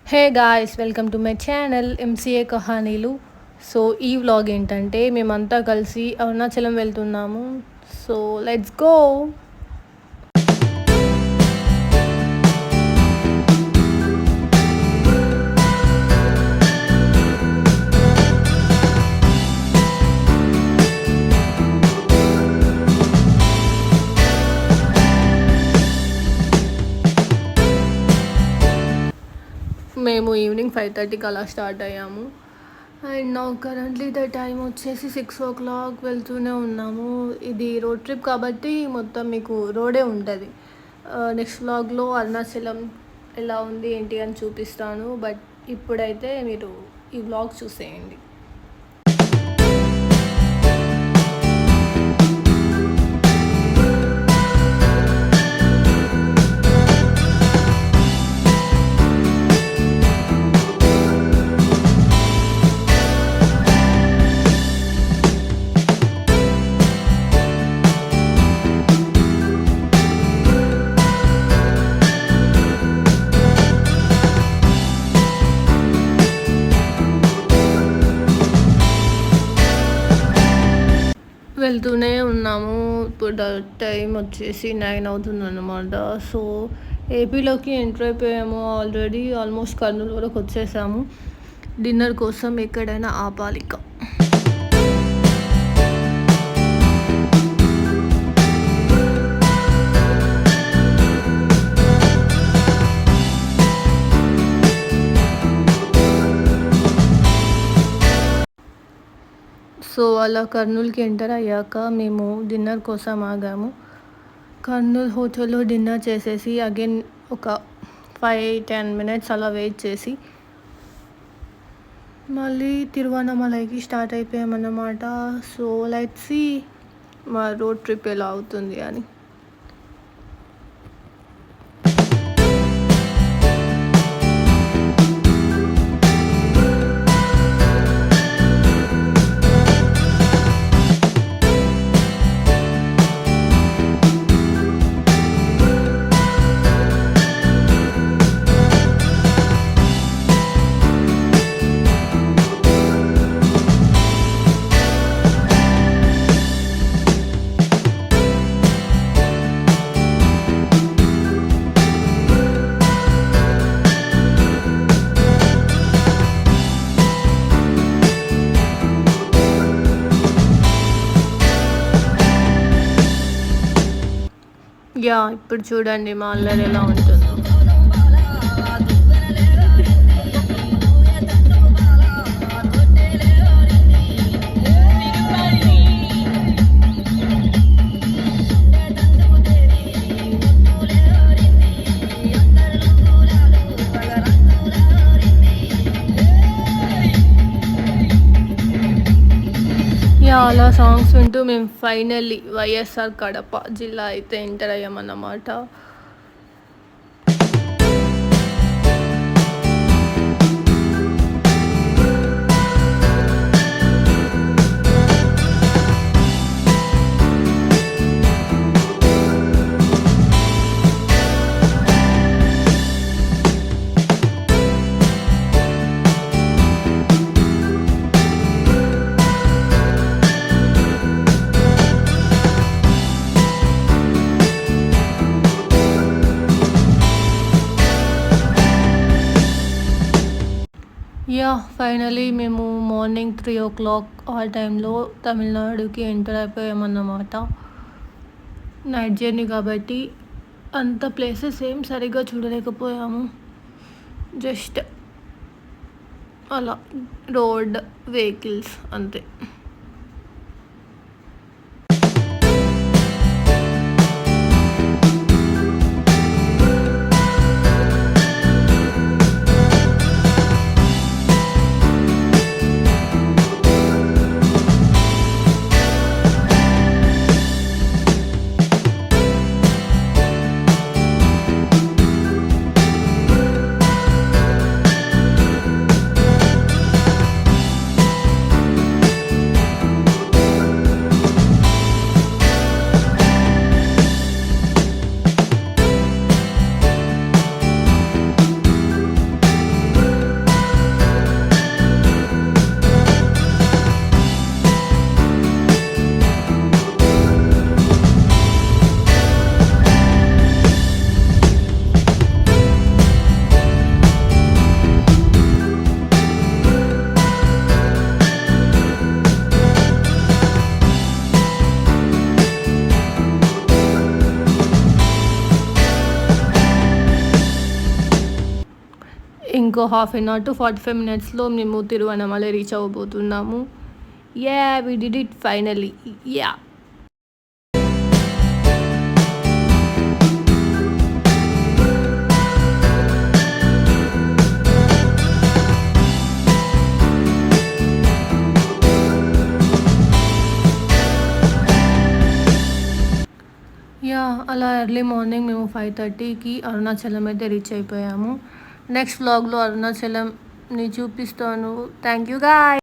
Hey guys, welcome to my channel MCA కహానీలు. So ఈ vlog ఏంటంటే మేమంతా కలిసి అరుణాచలం వెళ్తున్నాము. So let's go. మేము ఈవినింగ్ 5:30కి అలా స్టార్ట్ అయ్యాము. అండ్ నా కరెంట్లీ ద టైం వచ్చేసి 6 o'clock. వెళ్తూనే ఉన్నాము. ఇది రోడ్ ట్రిప్ కాబట్టి మొత్తం మీకు రోడే ఉంటుంది. నెక్స్ట్ వ్లాగ్లో అరుణాచలం ఎలా ఉంది ఏంటి అని చూపిస్తాను. బట్ ఇప్పుడైతే మీరు ఈ వ్లాగ్ చూసేయండి. వెళ్తూనే ఉన్నాము. ఇప్పుడు టైం వచ్చేసి 9 అవుతుంది అన్నమాట. సో ఏపీలోకి ఎంటర్ అయిపోయాము. ఆల్రెడీ ఆల్మోస్ట్ కర్నూలు వరకు వచ్చేసాము. డిన్నర్ కోసం ఎక్కడైనా ఆపాలిక. సో అలా కర్నూలుకి ఎంటర్ అయ్యాక మేము డిన్నర్ కోసం ఆగాము. కర్నూలు హోటల్లో డిన్నర్ చేసేసి అగైన్ ఒక 5-10 minutes అలా వెయిట్ చేసి మళ్ళీ తిరువన్నమలైకి స్టార్ట్ అయిపోయామన్నమాట. సో లెట్స్ సీ మా రోడ్ ట్రిప్ ఎలా అవుతుంది అని. ఇప్పుడు చూడండి మా అల్లరి ఎలా ఉంటుందో. అలా సాంగ్స్ వింటూ మేము ఫైనల్లీ వైఎస్ఆర్ కడప జిల్లా అయితే ఎంటర్ అయ్యామన్నమాట. ఫైనలీ మేము మార్నింగ్ 3 o'clock ఆ టైంలో తమిళనాడుకి ఎంటర్ అయిపోయామన్నమాట. నైట్ జర్నీ కాబట్టి అంత ప్లేసెస్ ఏం సరిగ్గా చూడలేకపోయాము. జస్ట్ అలా రోడ్ వెహికల్స్ అంతే. ఇంకో హాఫ్ అన్ అవర్ టు 45 మినిట్స్లో మేము తిరువనమలై రీచ్ అవ్వబోతున్నాము. We did it finally. Yeah అలా ఎర్లీ మార్నింగ్ మేము 5:30కి అరుణాచలం అయితే రీచ్ అయిపోయాము. నెక్స్ట్ వ్లాగ్లో అరుణాచలంని చూపిస్తాను. Thank you guy.